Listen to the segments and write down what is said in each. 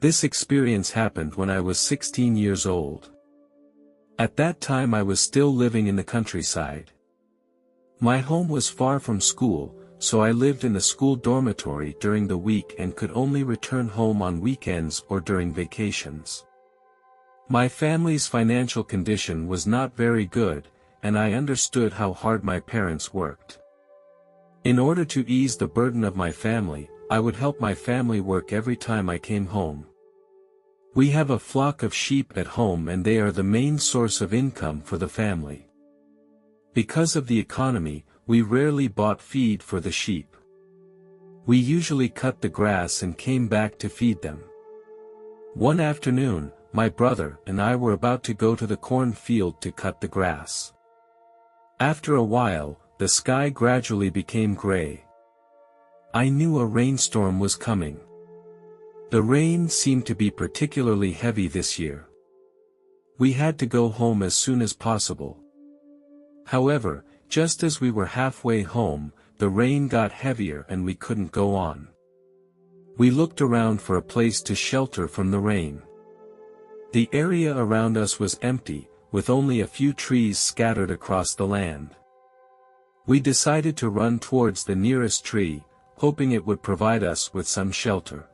This experience happened when I was 16 years old. At that time I was still living in the countryside. My home was far from school, so I lived in the school dormitory during the week and could only return home on weekends or during vacations. My family's financial condition was not very good, and I understood how hard my parents worked. In order to ease the burden of my family, I would help my family work every time I came home. We have a flock of sheep at home and they are the main source of income for the family. Because of the economy, we rarely bought feed for the sheep. We usually cut the grass and came back to feed them. One afternoon, my brother and I were about to go to the corn field to cut the grass. After a while, the sky gradually became gray. I knew a rainstorm was coming. The rain seemed to be particularly heavy this year. We had to go home as soon as possible. However, just as we were halfway home, the rain got heavier and we couldn't go on. We looked around for a place to shelter from the rain. The area around us was empty, with only a few trees scattered across the land. We decided to run towards the nearest tree, hoping it would provide us with some shelter.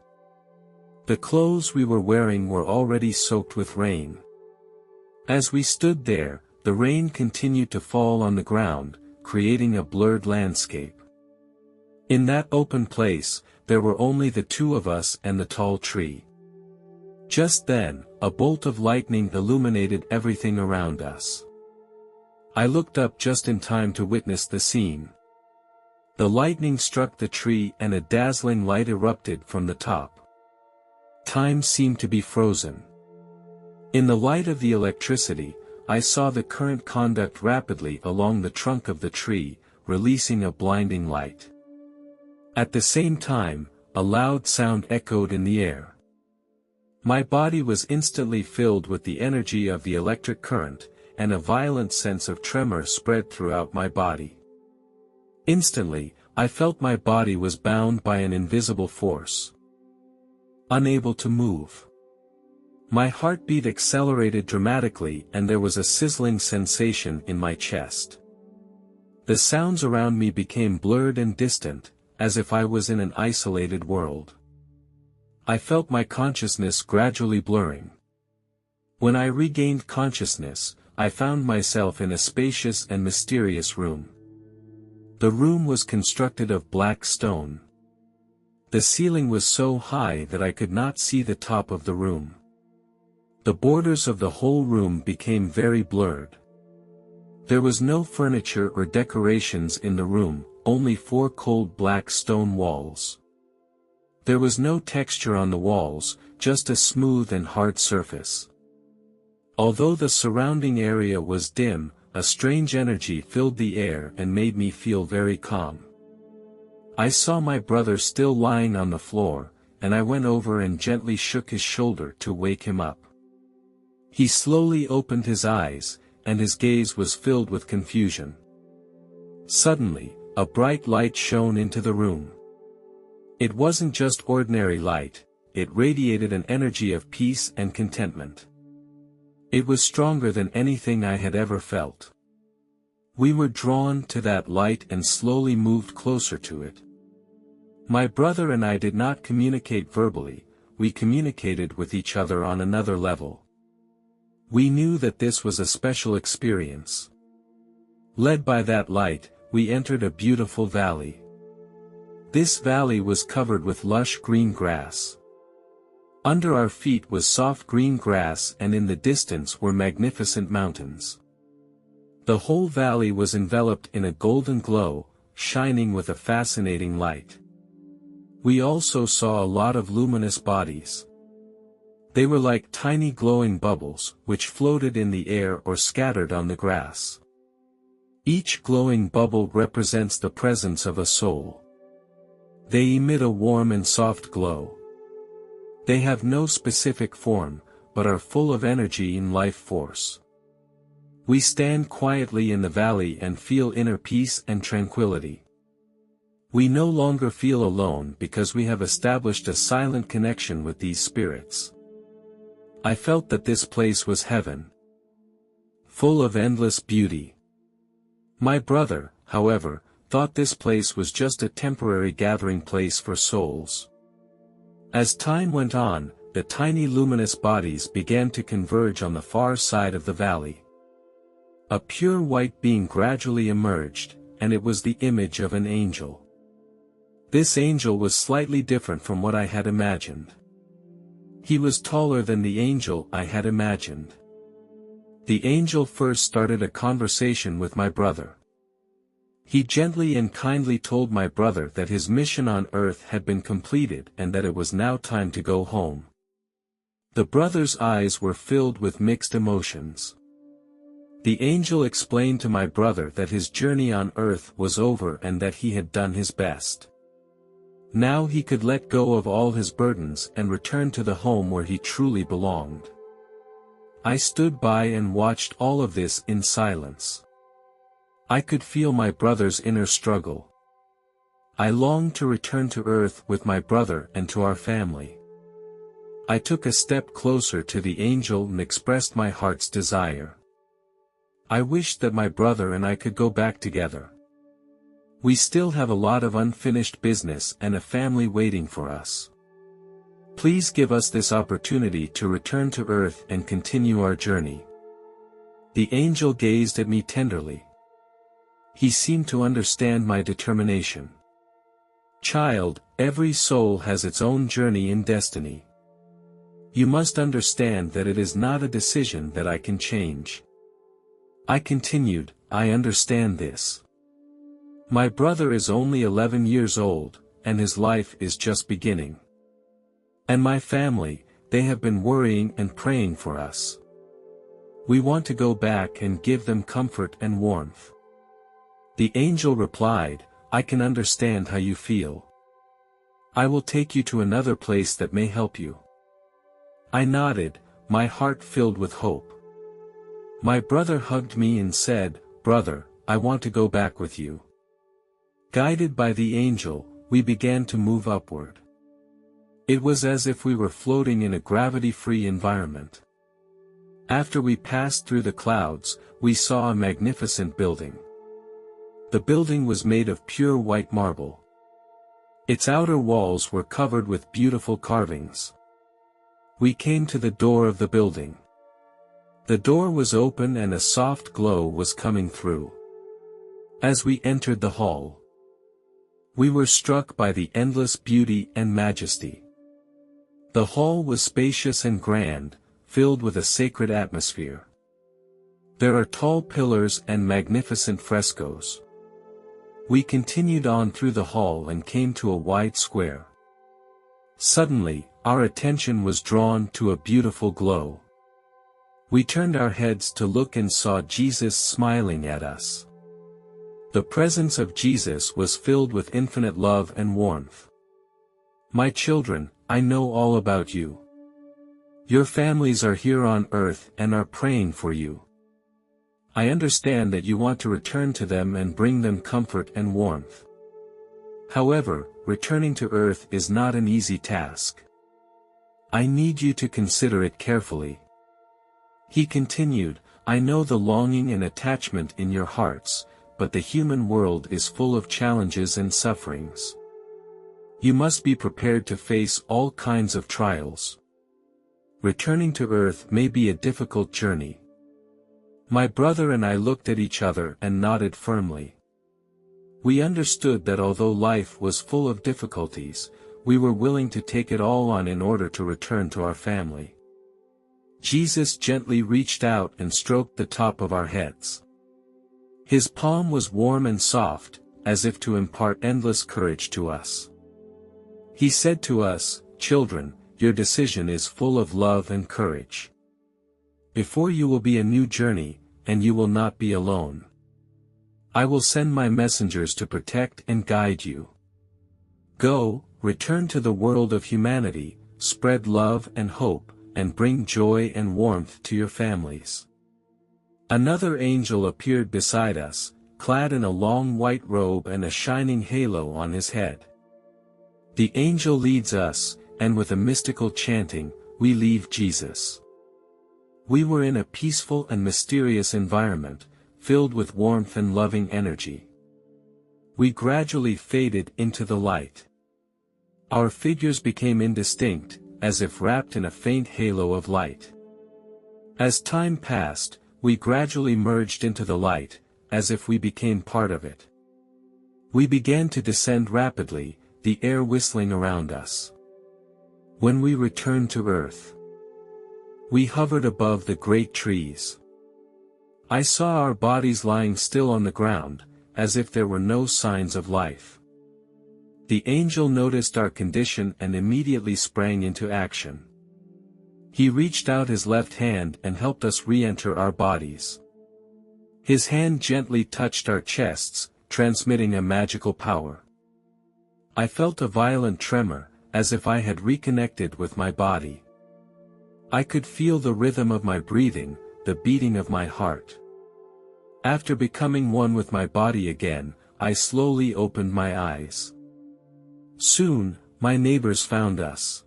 The clothes we were wearing were already soaked with rain. As we stood there, the rain continued to fall on the ground, creating a blurred landscape. In that open place, there were only the two of us and the tall tree. Just then, a bolt of lightning illuminated everything around us. I looked up just in time to witness the scene. The lightning struck the tree and a dazzling light erupted from the top. Time seemed to be frozen. In the light of the electricity, I saw the current conduct rapidly along the trunk of the tree, releasing a blinding light. At the same time, a loud sound echoed in the air. My body was instantly filled with the energy of the electric current, and a violent sense of tremor spread throughout my body. Instantly, I felt my body was bound by an invisible force. Unable to move. My heartbeat accelerated dramatically and there was a sizzling sensation in my chest. The sounds around me became blurred and distant, as if I was in an isolated world. I felt my consciousness gradually blurring. When I regained consciousness, I found myself in a spacious and mysterious room. The room was constructed of black stone. The ceiling was so high that I could not see the top of the room. The borders of the whole room became very blurred. There was no furniture or decorations in the room, only 4 cold black stone walls. There was no texture on the walls, just a smooth and hard surface. Although the surrounding area was dim, a strange energy filled the air and made me feel very calm. I saw my brother still lying on the floor, and I went over and gently shook his shoulder to wake him up. He slowly opened his eyes, and his gaze was filled with confusion. Suddenly, a bright light shone into the room. It wasn't just ordinary light, it radiated an energy of peace and contentment. It was stronger than anything I had ever felt. We were drawn to that light and slowly moved closer to it. My brother and I did not communicate verbally, we communicated with each other on another level. We knew that this was a special experience. Led by that light, we entered a beautiful valley. This valley was covered with lush green grass. Under our feet was soft green grass and in the distance were magnificent mountains. The whole valley was enveloped in a golden glow, shining with a fascinating light. We also saw a lot of luminous bodies. They were like tiny glowing bubbles, which floated in the air or scattered on the grass. Each glowing bubble represents the presence of a soul. They emit a warm and soft glow. They have no specific form, but are full of energy and life force. We stand quietly in the valley and feel inner peace and tranquility. We no longer feel alone because we have established a silent connection with these spirits. I felt that this place was heaven, full of endless beauty. My brother, however, thought this place was just a temporary gathering place for souls. As time went on, the tiny luminous bodies began to converge on the far side of the valley. A pure white being gradually emerged, and it was the image of an angel. This angel was slightly different from what I had imagined. He was taller than the angel I had imagined. The angel first started a conversation with my brother. He gently and kindly told my brother that his mission on earth had been completed and that it was now time to go home. The brother's eyes were filled with mixed emotions. The angel explained to my brother that his journey on earth was over and that he had done his best. Now he could let go of all his burdens and return to the home where he truly belonged. I stood by and watched all of this in silence. I could feel my brother's inner struggle. I longed to return to earth with my brother and to our family. I took a step closer to the angel and expressed my heart's desire. I wished that my brother and I could go back together. We still have a lot of unfinished business and a family waiting for us. Please give us this opportunity to return to earth and continue our journey. The angel gazed at me tenderly. He seemed to understand my determination. Child, every soul has its own journey and destiny. You must understand that it is not a decision that I can change. I continued, I understand this. My brother is only 11 years old, and his life is just beginning. And my family, they have been worrying and praying for us. We want to go back and give them comfort and warmth. The angel replied, I can understand how you feel. I will take you to another place that may help you. I nodded, my heart filled with hope. My brother hugged me and said, Brother, I want to go back with you. Guided by the angel, we began to move upward. It was as if we were floating in a gravity-free environment. After we passed through the clouds, we saw a magnificent building. The building was made of pure white marble. Its outer walls were covered with beautiful carvings. We came to the door of the building. The door was open and a soft glow was coming through. As we entered the hall, we were struck by the endless beauty and majesty. The hall was spacious and grand, filled with a sacred atmosphere. There are tall pillars and magnificent frescoes. We continued on through the hall and came to a wide square. Suddenly, our attention was drawn to a beautiful glow. We turned our heads to look and saw Jesus smiling at us. The presence of Jesus was filled with infinite love and warmth. My children, I know all about you. Your families are here on earth and are praying for you. I understand that you want to return to them and bring them comfort and warmth. However, returning to earth is not an easy task. I need you to consider it carefully. He continued, I know the longing and attachment in your hearts, but the human world is full of challenges and sufferings. You must be prepared to face all kinds of trials. Returning to earth may be a difficult journey. My brother and I looked at each other and nodded firmly. We understood that although life was full of difficulties, we were willing to take it all on in order to return to our family. Jesus gently reached out and stroked the top of our heads. His palm was warm and soft, as if to impart endless courage to us. He said to us, Children, your decision is full of love and courage. Before you will be a new journey, and you will not be alone. I will send my messengers to protect and guide you. Go, return to the world of humanity, spread love and hope, and bring joy and warmth to your families. Another angel appeared beside us, clad in a long white robe and a shining halo on his head. The angel leads us, and with a mystical chanting, we leave Jesus. We were in a peaceful and mysterious environment, filled with warmth and loving energy. We gradually faded into the light. Our figures became indistinct, as if wrapped in a faint halo of light. As time passed, we gradually merged into the light, as if we became part of it. We began to descend rapidly, the air whistling around us. When we returned to Earth, we hovered above the great trees. I saw our bodies lying still on the ground, as if there were no signs of life. The angel noticed our condition and immediately sprang into action. He reached out his left hand and helped us re-enter our bodies. His hand gently touched our chests, transmitting a magical power. I felt a violent tremor, as if I had reconnected with my body. I could feel the rhythm of my breathing, the beating of my heart. After becoming one with my body again, I slowly opened my eyes. Soon, my neighbors found us.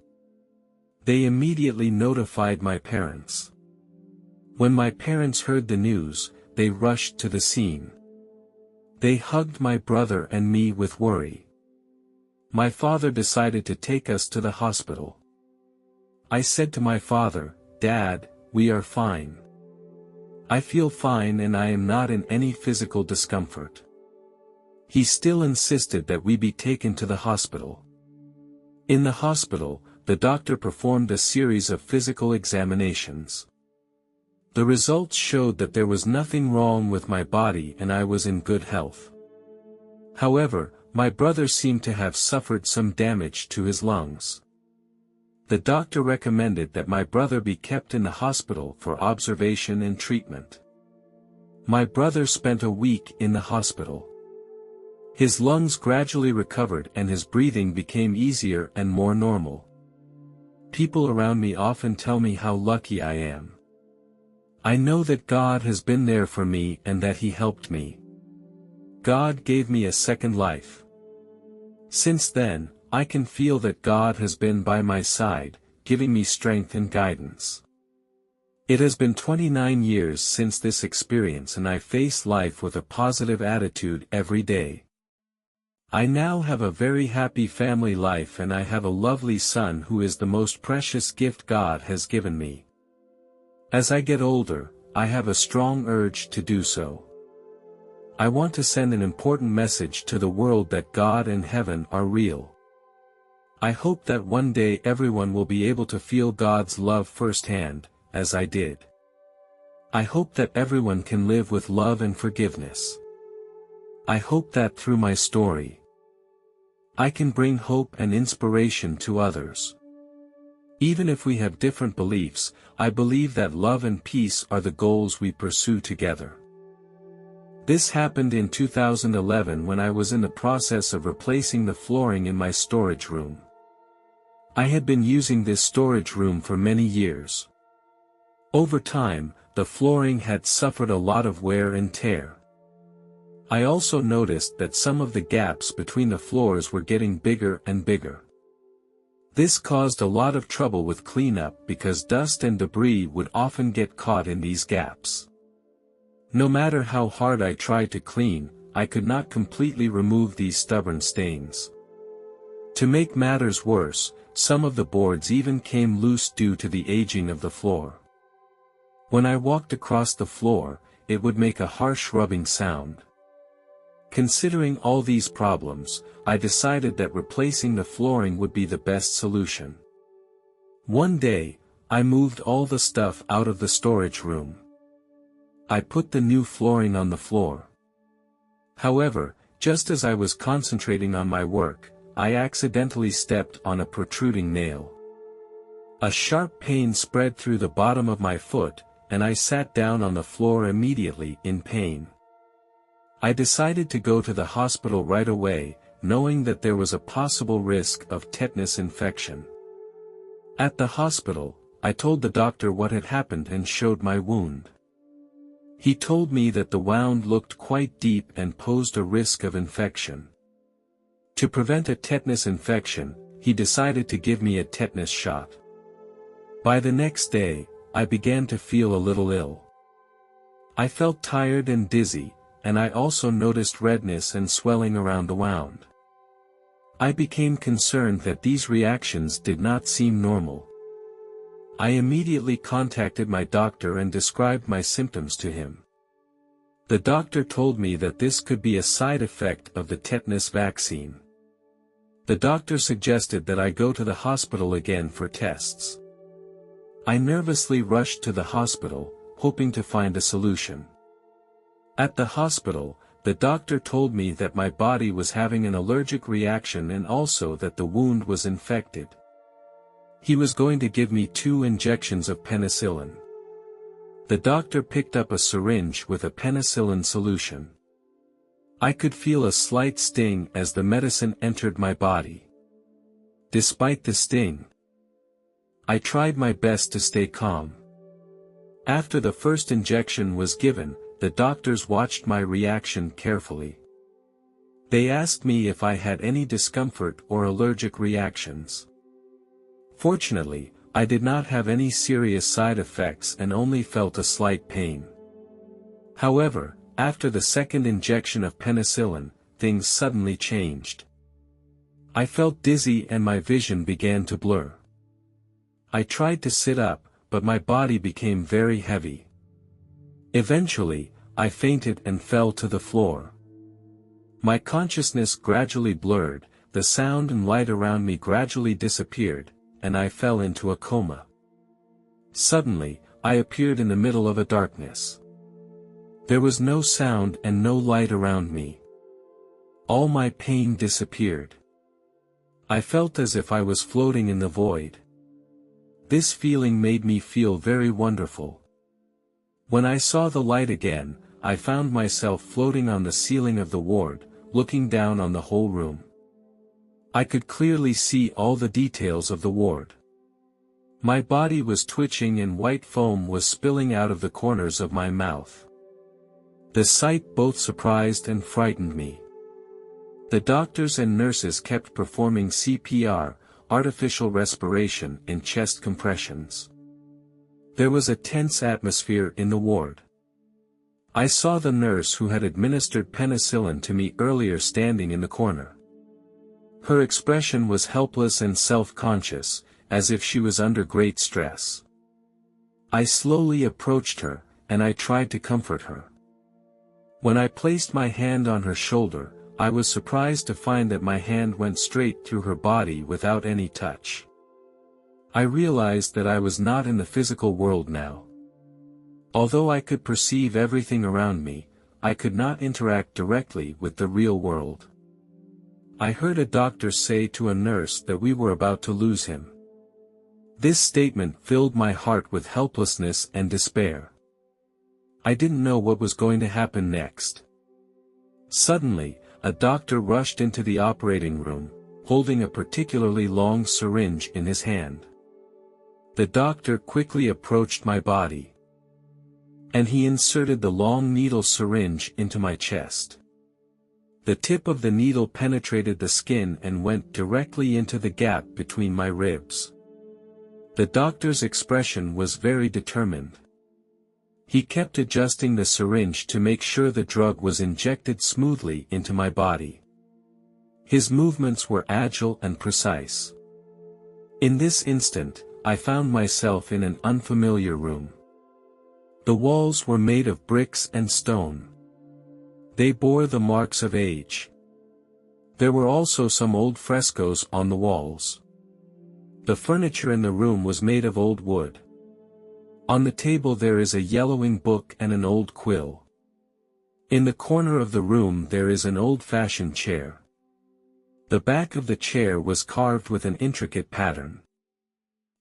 They immediately notified my parents. When my parents heard the news, they rushed to the scene. They hugged my brother and me with worry. My father decided to take us to the hospital. I said to my father, "Dad, we are fine. I feel fine and I am not in any physical discomfort." He still insisted that we be taken to the hospital. In the hospital, the doctor performed a series of physical examinations. The results showed that there was nothing wrong with my body and I was in good health. However, my brother seemed to have suffered some damage to his lungs. The doctor recommended that my brother be kept in the hospital for observation and treatment. My brother spent a week in the hospital. His lungs gradually recovered and his breathing became easier and more normal. People around me often tell me how lucky I am. I know that God has been there for me and that He helped me. God gave me a second life. Since then, I can feel that God has been by my side, giving me strength and guidance. It has been 29 years since this experience and I face life with a positive attitude every day. I now have a very happy family life and I have a lovely son who is the most precious gift God has given me. As I get older, I have a strong urge to do so. I want to send an important message to the world that God and heaven are real. I hope that one day everyone will be able to feel God's love firsthand, as I did. I hope that everyone can live with love and forgiveness. I hope that through my story, I can bring hope and inspiration to others. Even if we have different beliefs, I believe that love and peace are the goals we pursue together. This happened in 2011 when I was in the process of replacing the flooring in my storage room. I had been using this storage room for many years. Over time, the flooring had suffered a lot of wear and tear. I also noticed that some of the gaps between the floors were getting bigger and bigger. This caused a lot of trouble with cleanup because dust and debris would often get caught in these gaps. No matter how hard I tried to clean, I could not completely remove these stubborn stains. To make matters worse, some of the boards even came loose due to the aging of the floor. When I walked across the floor, it would make a harsh rubbing sound. Considering all these problems, I decided that replacing the flooring would be the best solution. One day, I moved all the stuff out of the storage room. I put the new flooring on the floor. However, just as I was concentrating on my work, I accidentally stepped on a protruding nail. A sharp pain spread through the bottom of my foot, and I sat down on the floor immediately in pain. I decided to go to the hospital right away, knowing that there was a possible risk of tetanus infection. At the hospital, I told the doctor what had happened and showed my wound. He told me that the wound looked quite deep and posed a risk of infection. To prevent a tetanus infection, he decided to give me a tetanus shot. By the next day, I began to feel a little ill. I felt tired and dizzy, and I also noticed redness and swelling around the wound. I became concerned that these reactions did not seem normal. I immediately contacted my doctor and described my symptoms to him. The doctor told me that this could be a side effect of the tetanus vaccine. The doctor suggested that I go to the hospital again for tests. I nervously rushed to the hospital, hoping to find a solution. At the hospital, the doctor told me that my body was having an allergic reaction and also that the wound was infected. He was going to give me 2 injections of penicillin. The doctor picked up a syringe with a penicillin solution. I could feel a slight sting as the medicine entered my body. Despite the sting, I tried my best to stay calm. After the first injection was given, the doctors watched my reaction carefully. They asked me if I had any discomfort or allergic reactions. Fortunately, I did not have any serious side effects and only felt a slight pain. However, after the second injection of penicillin, things suddenly changed. I felt dizzy and my vision began to blur. I tried to sit up, but my body became very heavy. Eventually, I fainted and fell to the floor. My consciousness gradually blurred, the sound and light around me gradually disappeared, and I fell into a coma. Suddenly, I appeared in the middle of a darkness. There was no sound and no light around me. All my pain disappeared. I felt as if I was floating in the void. This feeling made me feel very wonderful. When I saw the light again, I found myself floating on the ceiling of the ward, looking down on the whole room. I could clearly see all the details of the ward. My body was twitching and white foam was spilling out of the corners of my mouth. The sight both surprised and frightened me. The doctors and nurses kept performing CPR, artificial respiration, and chest compressions. There was a tense atmosphere in the ward. I saw the nurse who had administered penicillin to me earlier standing in the corner. Her expression was helpless and self-conscious, as if she was under great stress. I slowly approached her, and I tried to comfort her. When I placed my hand on her shoulder, I was surprised to find that my hand went straight through her body without any touch. I realized that I was not in the physical world now. Although I could perceive everything around me, I could not interact directly with the real world. I heard a doctor say to a nurse that we were about to lose him. This statement filled my heart with helplessness and despair. I didn't know what was going to happen next. Suddenly, a doctor rushed into the operating room, holding a particularly long syringe in his hand. The doctor quickly approached my body, and he inserted the long needle syringe into my chest. The tip of the needle penetrated the skin and went directly into the gap between my ribs. The doctor's expression was very determined. He kept adjusting the syringe to make sure the drug was injected smoothly into my body. His movements were agile and precise. In this instant, I found myself in an unfamiliar room. The walls were made of bricks and stone. They bore the marks of age. There were also some old frescoes on the walls. The furniture in the room was made of old wood. On the table there is a yellowing book and an old quill. In the corner of the room there is an old-fashioned chair. The back of the chair was carved with an intricate pattern.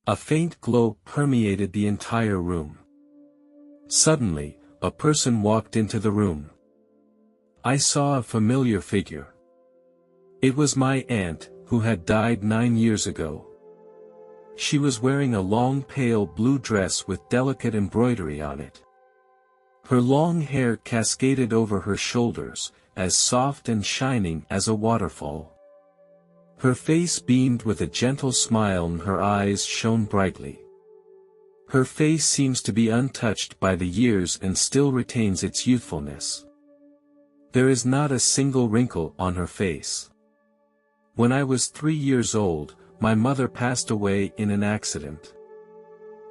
A faint glow permeated the entire room. Suddenly, a person walked into the room. I saw a familiar figure. It was my aunt, who had died 9 years ago. She was wearing a long pale blue dress with delicate embroidery on it. Her long hair cascaded over her shoulders, as soft and shining as a waterfall. Her face beamed with a gentle smile and her eyes shone brightly. Her face seems to be untouched by the years and still retains its youthfulness. There is not a single wrinkle on her face. When I was 3 years old, my mother passed away in an accident.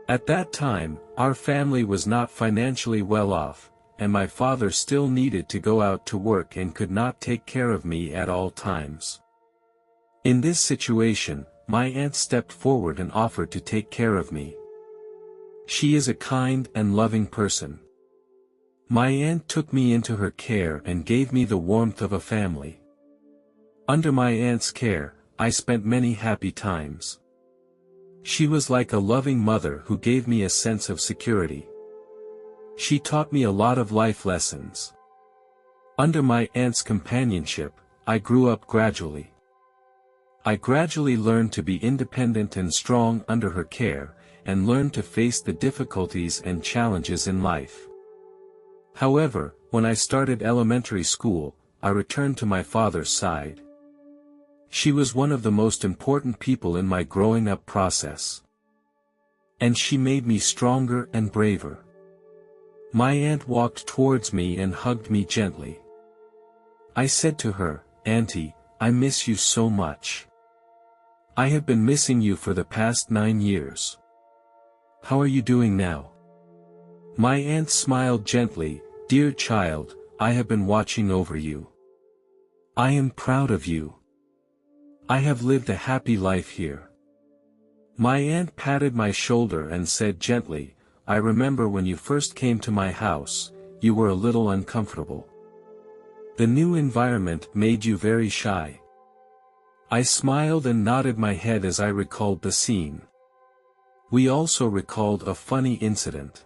At that time, our family was not financially well off, and my father still needed to go out to work and could not take care of me at all times. In this situation, my aunt stepped forward and offered to take care of me. She is a kind and loving person. My aunt took me into her care and gave me the warmth of a family. Under my aunt's care, I spent many happy times. She was like a loving mother who gave me a sense of security. She taught me a lot of life lessons. Under my aunt's companionship, I grew up gradually. I gradually learned to be independent and strong under her care, and learned to face the difficulties and challenges in life. However, when I started elementary school, I returned to my father's side. She was one of the most important people in my growing up process. And she made me stronger and braver. My aunt walked towards me and hugged me gently. I said to her, "Auntie, I miss you so much. I have been missing you for the past 9 years. How are you doing now?" My aunt smiled gently, "Dear child, I have been watching over you. I am proud of you. I have lived a happy life here." My aunt patted my shoulder and said gently, "I remember when you first came to my house, you were a little uncomfortable. The new environment made you very shy." I smiled and nodded my head as I recalled the scene. We also recalled a funny incident.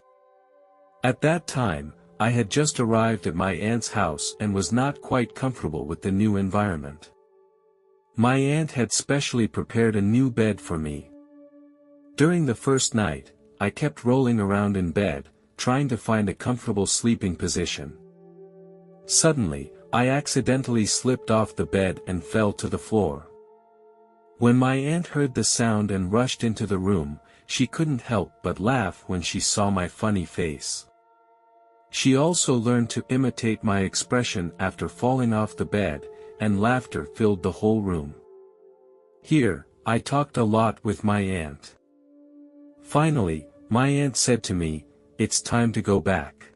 At that time, I had just arrived at my aunt's house and was not quite comfortable with the new environment. My aunt had specially prepared a new bed for me. During the first night, I kept rolling around in bed, trying to find a comfortable sleeping position. Suddenly, I accidentally slipped off the bed and fell to the floor. When my aunt heard the sound and rushed into the room, she couldn't help but laugh when she saw my funny face. She also learned to imitate my expression after falling off the bed, and laughter filled the whole room. Here, I talked a lot with my aunt. Finally, my aunt said to me, "It's time to go back.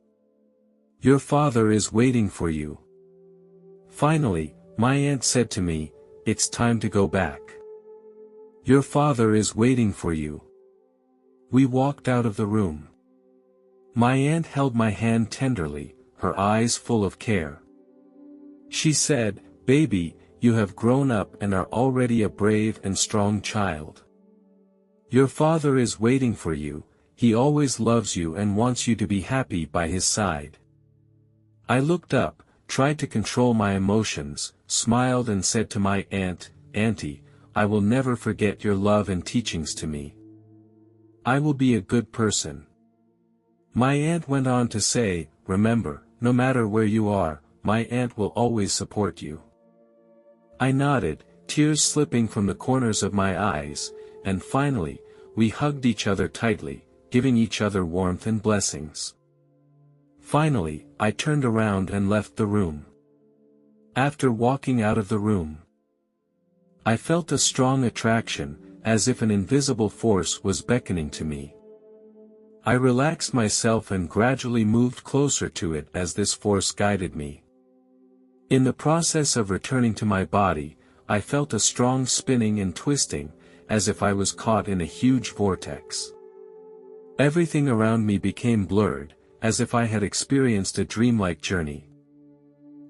Your father is waiting for you." Finally, my aunt said to me, "It's time to go back. Your father is waiting for you." We walked out of the room. My aunt held my hand tenderly, her eyes full of care. She said, "Baby, you have grown up and are already a brave and strong child. Your father is waiting for you, he always loves you and wants you to be happy by his side." I looked up, tried to control my emotions, smiled and said to my aunt, "Auntie, I will never forget your love and teachings to me. I will be a good person." My aunt went on to say, "Remember, no matter where you are, my aunt will always support you." I nodded, tears slipping from the corners of my eyes, and finally, we hugged each other tightly, giving each other warmth and blessings. Finally, I turned around and left the room. After walking out of the room, I felt a strong attraction, as if an invisible force was beckoning to me. I relaxed myself and gradually moved closer to it as this force guided me. In the process of returning to my body, I felt a strong spinning and twisting, as if I was caught in a huge vortex. Everything around me became blurred, as if I had experienced a dreamlike journey.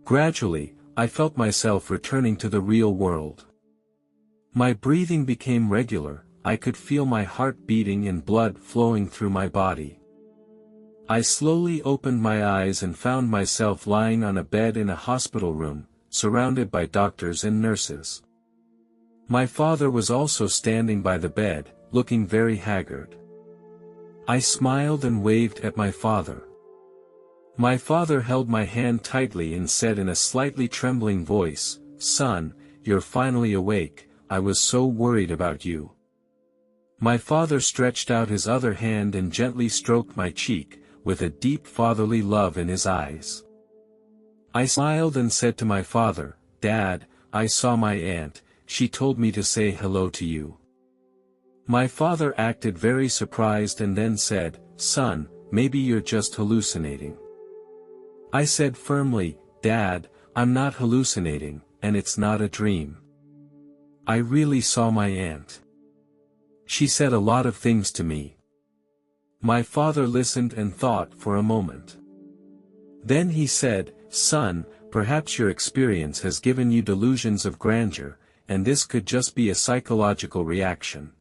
Gradually, I felt myself returning to the real world. My breathing became regular, I could feel my heart beating and blood flowing through my body. I slowly opened my eyes and found myself lying on a bed in a hospital room, surrounded by doctors and nurses. My father was also standing by the bed, looking very haggard. I smiled and waved at my father. My father held my hand tightly and said in a slightly trembling voice, "Son, you're finally awake, I was so worried about you." My father stretched out his other hand and gently stroked my cheek, with a deep fatherly love in his eyes. I smiled and said to my father, "Dad, I saw my aunt, she told me to say hello to you." My father acted very surprised and then said, "Son, maybe you're just hallucinating." I said firmly, "Dad, I'm not hallucinating, and it's not a dream. I really saw my aunt. She said a lot of things to me." My father listened and thought for a moment. Then he said, "Son, perhaps your experience has given you delusions of grandeur, and this could just be a psychological reaction.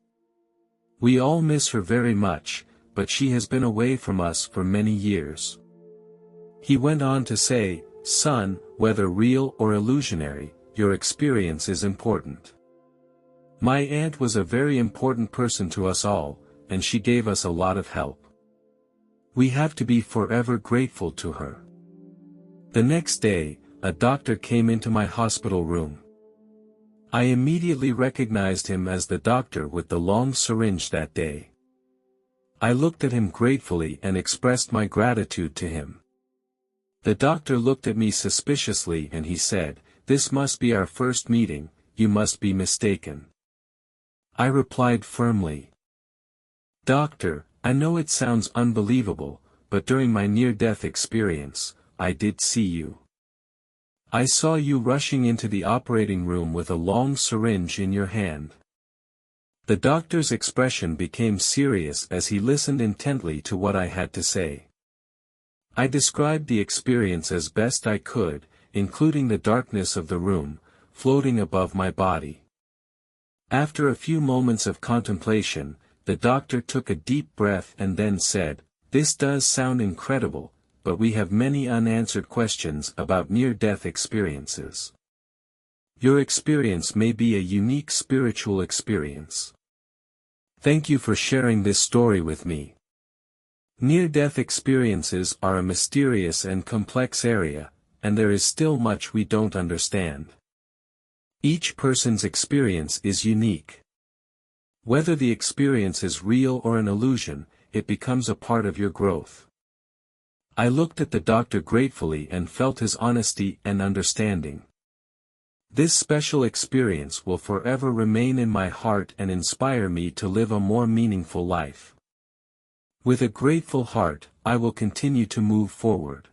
We all miss her very much, but she has been away from us for many years." He went on to say, "Son, whether real or illusionary, your experience is important. My aunt was a very important person to us all, and she gave us a lot of help. We have to be forever grateful to her." The next day, a doctor came into my hospital room. I immediately recognized him as the doctor with the long syringe that day. I looked at him gratefully and expressed my gratitude to him. The doctor looked at me suspiciously and he said, "This must be our first meeting, you must be mistaken." I replied firmly, "Doctor, I know it sounds unbelievable, but during my near-death experience, I did see you. I saw you rushing into the operating room with a long syringe in your hand." The doctor's expression became serious as he listened intently to what I had to say. I described the experience as best I could, including the darkness of the room, floating above my body. After a few moments of contemplation, the doctor took a deep breath and then said, "This does sound incredible, but we have many unanswered questions about near-death experiences. Your experience may be a unique spiritual experience. Thank you for sharing this story with me. Near-death experiences are a mysterious and complex area, and there is still much we don't understand. Each person's experience is unique. Whether the experience is real or an illusion, it becomes a part of your growth." I looked at the doctor gratefully and felt his honesty and understanding. This special experience will forever remain in my heart and inspire me to live a more meaningful life. With a grateful heart, I will continue to move forward.